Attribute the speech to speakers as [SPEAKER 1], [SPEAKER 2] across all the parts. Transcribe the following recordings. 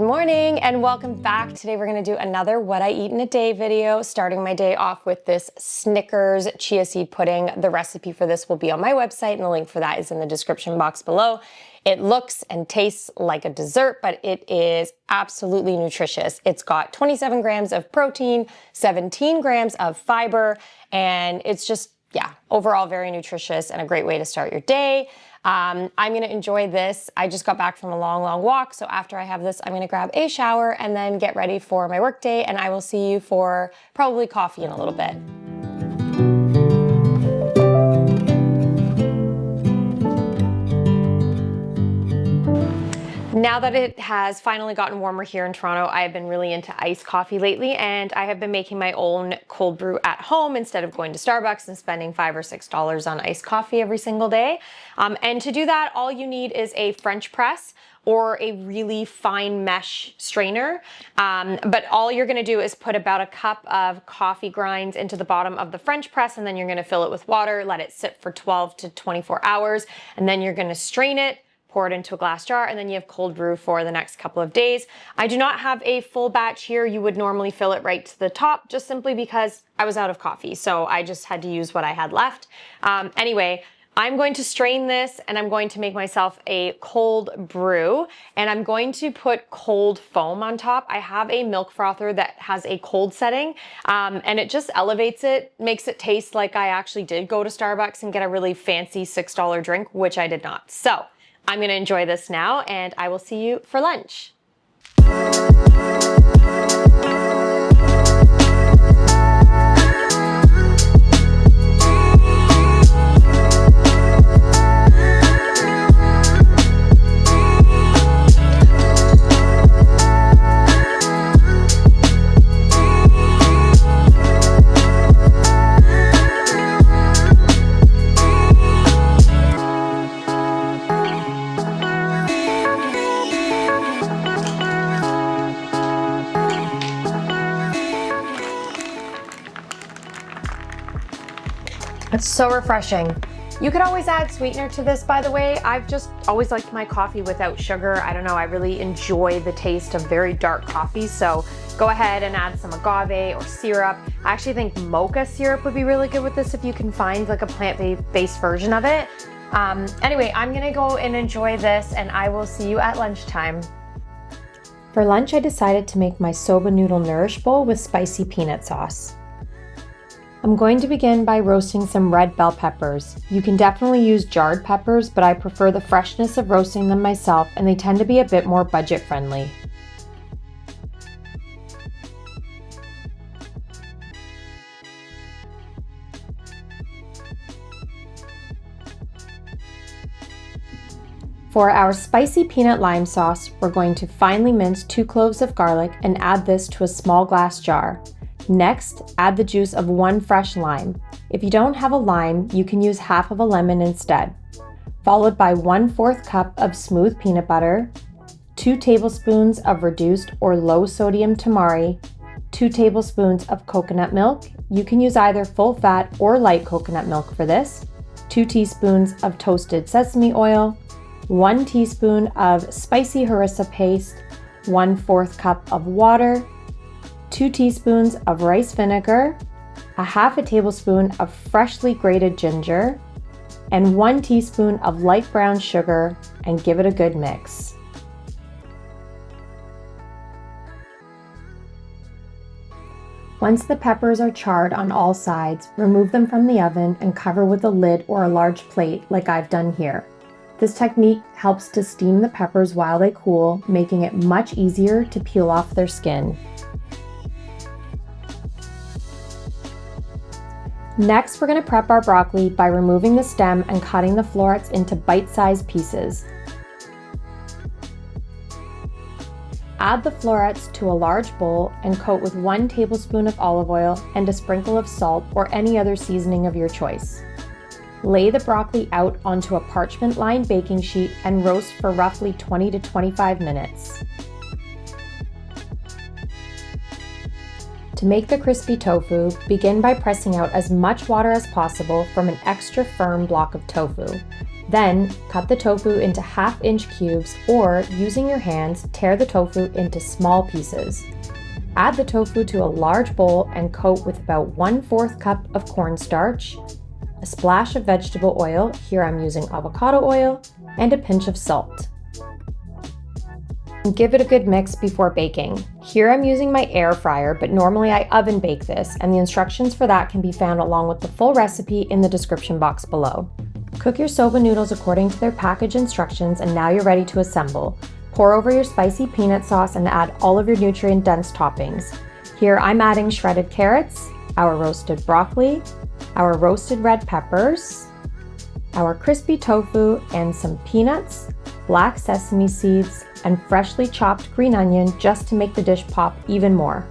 [SPEAKER 1] Good morning and welcome back. Today we're going to do another what I eat in a day video, starting my day off with this Snickers chia seed pudding. The recipe for this will be on my website and the link for that is in the description box below. It looks and tastes like a dessert, but it is absolutely nutritious. It's got 27 grams of protein, 17 grams of fiber, and it's just, yeah, overall very nutritious and a great way to start your day. I'm gonna enjoy this. I just got back from a long walk, so after I have this, I'm gonna grab a shower and then get ready for my work day, and I will see you for probably coffee in a little bit. Now that it has finally gotten warmer here in Toronto, I have been really into iced coffee lately, and I have been making my own cold brew at home instead of going to Starbucks and spending $5 or $6 on iced coffee every single day. And to do that, all you need is a French press or a really fine mesh strainer. But all you're gonna do is put about a cup of coffee grinds into the bottom of the French press, and then you're gonna fill it with water, let it sit for 12 to 24 hours, and then you're gonna strain it, pour it into a glass jar, and then you have cold brew for the next couple of days. I do not have a full batch here. You would normally fill it right to the top, just simply because I was out of coffee, so I just had to use what I had left. Anyway, I'm going to strain this and I'm going to make myself a cold brew, and I'm going to put cold foam on top. I have a milk frother that has a cold setting, and it just elevates it, makes it taste like I actually did go to Starbucks and get a really fancy $6 drink, which I did not. So I'm gonna enjoy this now, and I will see you for lunch. It's so refreshing. You could always add sweetener to this, by the way. I've just always liked my coffee without sugar. I don't know, I really enjoy the taste of very dark coffee, so go ahead and add some agave or syrup. I actually think mocha syrup would be really good with this if you can find like a plant-based version of it. Anyway, I'm gonna go and enjoy this, and I will see you at lunchtime. For lunch, I decided to make my Soba noodle Nourish bowl with spicy peanut sauce. I'm going to begin by roasting some red bell peppers. You can definitely use jarred peppers, but I prefer the freshness of roasting them myself, and they tend to be a bit more budget friendly. For our spicy peanut lime sauce, we're going to finely mince 2 cloves of garlic and add this to a small glass jar. Next, add the juice of 1 fresh lime. If you don't have a lime, you can use half of a lemon instead. Followed by 1/4 cup of smooth peanut butter, 2 tablespoons of reduced or low sodium tamari, 2 tablespoons of coconut milk. You can use either full fat or light coconut milk for this, 2 teaspoons of toasted sesame oil, 1 teaspoon of spicy harissa paste, 1/4 cup of water, 2 teaspoons of rice vinegar, a half a tablespoon of freshly grated ginger, and 1 teaspoon of light brown sugar, and give it a good mix. Once the peppers are charred on all sides, remove them from the oven and cover with a lid or a large plate like I've done here. This technique helps to steam the peppers while they cool, making it much easier to peel off their skin. Next, we're going to prep our broccoli by removing the stem and cutting the florets into bite-sized pieces. Add the florets to a large bowl and coat with 1 tablespoon of olive oil and a sprinkle of salt or any other seasoning of your choice. Lay the broccoli out onto a parchment-lined baking sheet and roast for roughly 20 to 25 minutes. To make the crispy tofu, begin by pressing out as much water as possible from an extra firm block of tofu. Then cut the tofu into half-inch cubes, or using your hands, tear the tofu into small pieces. Add the tofu to a large bowl and coat with about 1/4 cup of cornstarch, a splash of vegetable oil, here I'm using avocado oil, and a pinch of salt. Give it a good mix before baking. Here I'm using my air fryer, but normally I oven bake this, and the instructions for that can be found along with the full recipe in the description box below. Cook your soba noodles according to their package instructions, and now you're ready to assemble. Pour over your spicy peanut sauce and add all of your nutrient-dense toppings. Here I'm adding shredded carrots, our roasted broccoli, our roasted red peppers, our crispy tofu, and some peanuts, black sesame seeds, and freshly chopped green onion just to make the dish pop even more.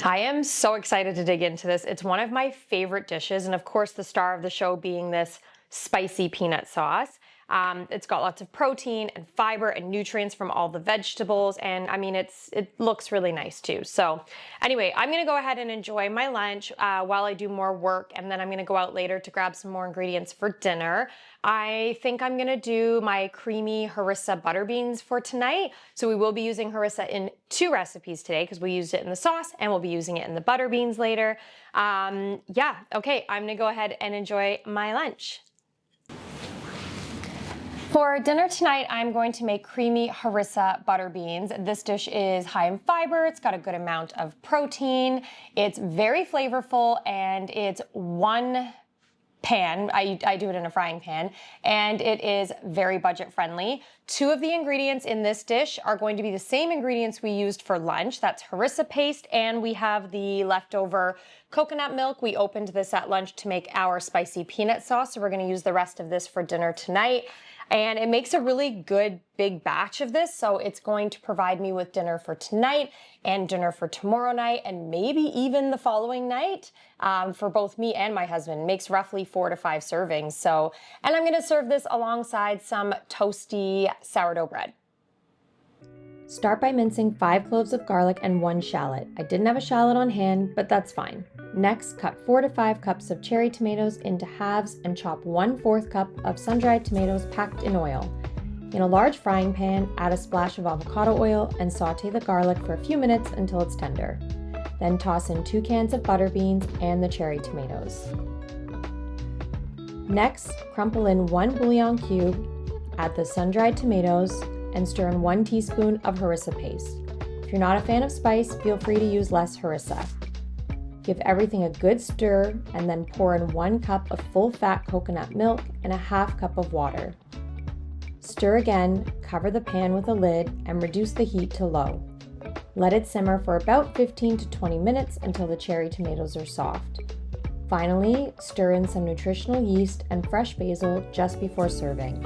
[SPEAKER 1] I am so excited to dig into this. It's one of my favorite dishes, and of course the star of the show being this spicy peanut sauce. It's got lots of protein and fiber and nutrients from all the vegetables, and I mean, it looks really nice too. So anyway, I'm gonna go ahead and enjoy my lunch while I do more work, and then I'm gonna go out later to grab some more ingredients for dinner. I think I'm gonna do my creamy harissa butter beans for tonight. So we will be using harissa in 2 recipes today because we used it in the sauce and we'll be using it in the butter beans later. Yeah, okay, I'm gonna go ahead and enjoy my lunch. For dinner tonight, I'm going to make creamy harissa butter beans. This dish is high in fiber, it's got a good amount of protein, it's very flavorful, and it's one pan. I do it in a frying pan, and it is very budget friendly. 2 of the ingredients in this dish are going to be the same ingredients we used for lunch. That's harissa paste, and we have the leftover coconut milk. We opened this at lunch to make our spicy peanut sauce, so we're gonna use the rest of this for dinner tonight. And it makes a really good big batch of this, so it's going to provide me with dinner for tonight and dinner for tomorrow night, and maybe even the following night for both me and my husband. It makes roughly 4 to 5 servings. So, and I'm gonna serve this alongside some toasty sourdough bread. Start by mincing 5 cloves of garlic and 1 shallot. I didn't have a shallot on hand, but that's fine. Next, cut 4 to 5 cups of cherry tomatoes into halves and chop 1/4 cup of sun-dried tomatoes packed in oil. In a large frying pan, add a splash of avocado oil and saute the garlic for a few minutes until it's tender. Then toss in 2 cans of butter beans and the cherry tomatoes. Next, crumple in 1 bouillon cube, add the sun-dried tomatoes, and stir in 1 teaspoon of harissa paste. If you're not a fan of spice, feel free to use less harissa. Give everything a good stir, and then pour in 1 cup of full-fat coconut milk and a 1/2 cup of water. Stir again, cover the pan with a lid, and reduce the heat to low. Let it simmer for about 15 to 20 minutes until the cherry tomatoes are soft. Finally, stir in some nutritional yeast and fresh basil just before serving.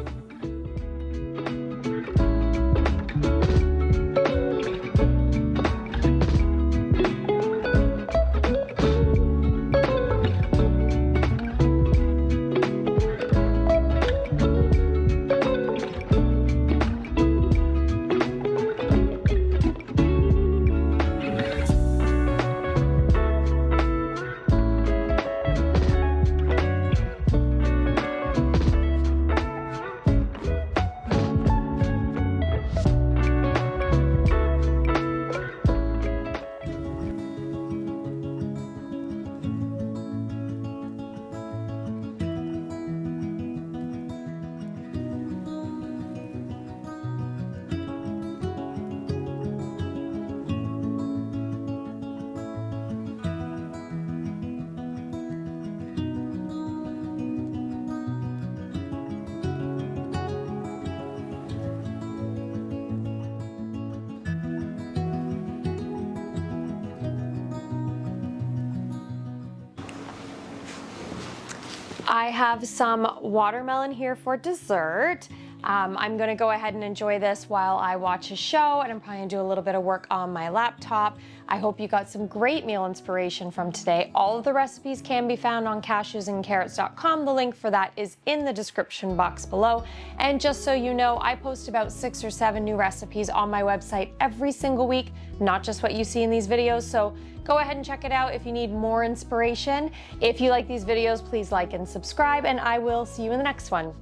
[SPEAKER 1] I have some watermelon here for dessert. I'm gonna go ahead and enjoy this while I watch a show, and I'm probably gonna do a little bit of work on my laptop. I hope you got some great meal inspiration from today. All of the recipes can be found on cashews-and-carrots.com. The link for that is in the description box below. And just so you know, I post about 6 or 7 new recipes on my website every single week, not just what you see in these videos. So go ahead and check it out if you need more inspiration. If you like these videos, please like and subscribe, and I will see you in the next one.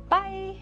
[SPEAKER 1] Bye.